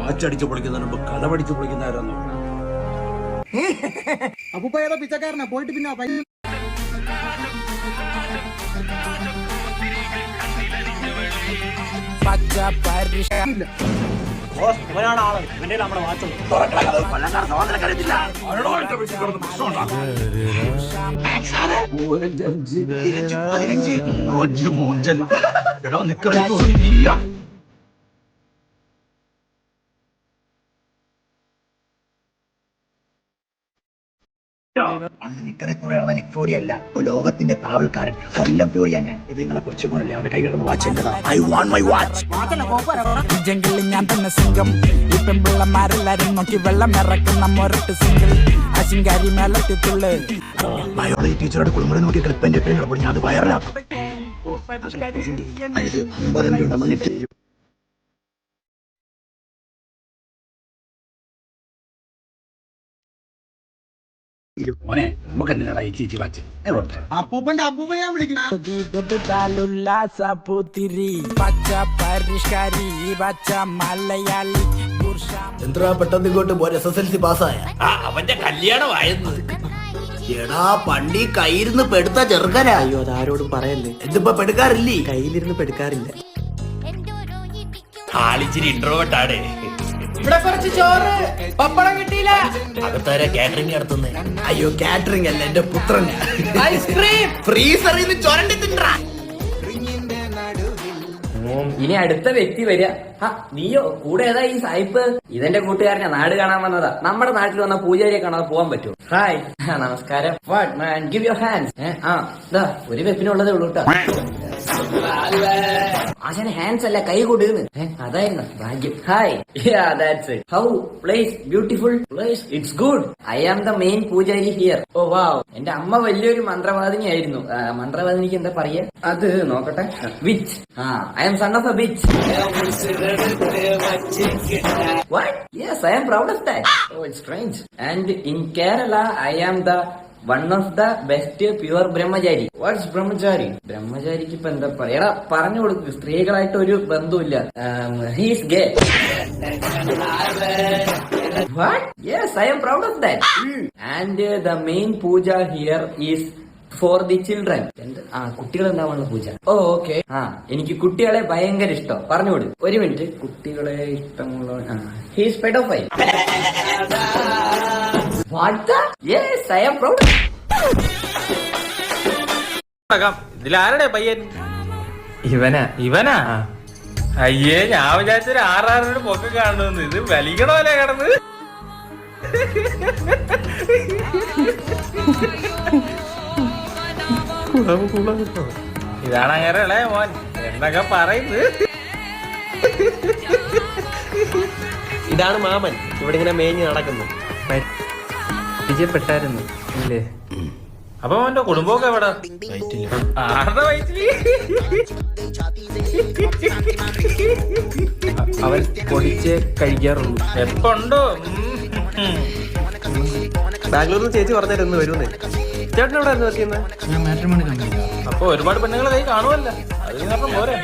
Watch അടിച്ചു പൊളിക്കുന്നതിന് മുമ്പ് കഥ പഠിച്ചു പൊളിക്കുന്നവരാന്ന് അപ്പൂപ്പ ഏതാ പിച്ചക്കാരനാ പോയിട്ട് പിന്നെ ല്ല ലോകത്തിന്റെ കാവൽക്കാരൻ കൊല്ലം പ്യൂരിയാ ഞാൻ. ഇത് നിങ്ങളെ കുറിച്ച് പോലല്ലേ അവന്റെ കൈകളിൽ watch I want my watch. ജംഗിളിൽ ഞാൻ തന്നെ സിംഗം ഈ പെൺപിള്ളമാരെല്ലാരും നോക്കി വെള്ളം ഇറക്കുന്ന മൊരട്ട് സിംഗിൾ അശിങ്കാരി മേളത്തിത്തുള്ളു. ബയോളജി ടീച്ചറുടെ കുടുംബം നോക്കി ക്ലിപ്പന്റെ പേര് ഞാൻ അത് വയറിലാക്കും. അപ്പൂപ്പന്റെ അപ്പൂപ്പയാ വിളിക്കുന്നത്. എന്താ പെട്ടെന്ന് ഇങ്ങോട്ട് പോരെ? SSLC പാസ്സായ അവന്റെ കല്യാണമായിരുന്നു. എടാ പണ്ടി കയ്യിരുന്ന് പെടുത്ത ചെറുക്കനാ. അയ്യോ അതാരോടും പറയല്ലേ. എന്തിപ്പോ പെടുക്കാറില്ലേ? കയ്യിലിരുന്ന് പെടുക്കാറില്ല. ആളിച്ചിരി ഇൻട്രോവേർട്ടാണ്. ഇവിടെ കുറച്ച് ചോറ് പപ്പടം കിട്ടിയില്ല. അകത്താരെ കാറ്ററിംഗ് നടത്തുന്നേ? അയ്യോ കാറ്ററിംഗ് അല്ല, എന്റെ പുത്രൻ. ഐസ്ക്രീം ഫ്രീസറിൽ നിന്ന് ചൊരണ്ടി തിന്നാ. ഇനി അടുത്ത വ്യക്തി വരിക. നീയോ കൂടെ ഏതാ ഈ സായിപ്പ്? ഇതെന്റെ കൂട്ടുകാരനെ നാട് കാണാൻ വന്നതാ. നമ്മുടെ നാട്ടിൽ വന്ന പൂജാരിയെ കാണാതെ പോകാൻ പറ്റുമോ? ഹായ് നമസ്കാരം. What man give your hands. ഒരു വെപ്പിനുള്ളതേ ഉള്ളൂ കേട്ടോ. ആശാന് ഹാൻഡ്സ് അല്ല കൈ കൊടുക്കുന്നു. അതായിരുന്നു ഭാഗ്യം. Hi that's it. How place beautiful place. It's good. I am the main pujari here. Oh wow. എന്റെ അമ്മ വലിയൊരു മന്ത്രവാദിനി ആയിരുന്നു. മന്ത്രവാദിനിക്ക് എന്താ പറയാ? അത് നോക്കട്ടെ. Witch. I am son of a witch. What? Yes, I am proud of that. Oh, it's strange. And in Kerala, I am the one of the best pure brahmachari. What's brahmachari? ബ്രഹ്മചാരിക്ക് ഇപ്പൊ എന്താ പറയാ? പറഞ്ഞു കൊടുക്ക്. സ്ത്രീകളായിട്ട് ഒരു ബന്ധമില്ല. He is gay. What? Yes, I am proud of that. And the main puja here is for the children. കുട്ടികൾ എന്താണുള്ള പൂജ. ഓ okay. എനിക്ക് കുട്ടികളെ ഭയങ്കര ഇഷ്ടം. പറഞ്ഞുകൊടു. ഒരു മിനിറ്റ്. കുട്ടികളെ ഇഷ്ടമുള്ള he's paedophile. Yes I am proud. ഇതിലാരുടെ പയ്യൻ? ഇവനാ? അയ്യേ, ഞാൻ വിചാരിച്ചൊരു ആറാറോട് പൊക്കം കാണുന്നു. ഇത് വലിക്കണമല്ലേ കിടന്ന്? ഇതാണ് അങ്ങനെ ഇളയ മോൻ എന്നൊക്കെ പറയുന്നത്. ഇതാണ് മാമൻ. ഇവിടെ ഇങ്ങനെ മേഞ്ഞ് നടക്കുന്നു. പരിചയപ്പെട്ടായിരുന്നു ഇല്ലേ? അപ്പൊ മോന്റെ കുടുംബമൊക്കെ എവിടെ? ആരുടെ വയറ്റില്? അവൻ പൊടിച്ച് കഴിക്കാറുള്ളൂ. എപ്പോ ഉണ്ടോ? ബാംഗ്ലൂരിൽ ചേച്ചി പറഞ്ഞായിരുന്നു വരുന്നേ. ചേട്ടൻ എവിടെ ആയിരുന്നു വർക്ക് ചെയ്യുന്നത്? അപ്പൊ ഒരുപാട് പെണ്ണുങ്ങളെ കൈ കാണുമല്ലോ. അത് കാരണം പോരെ.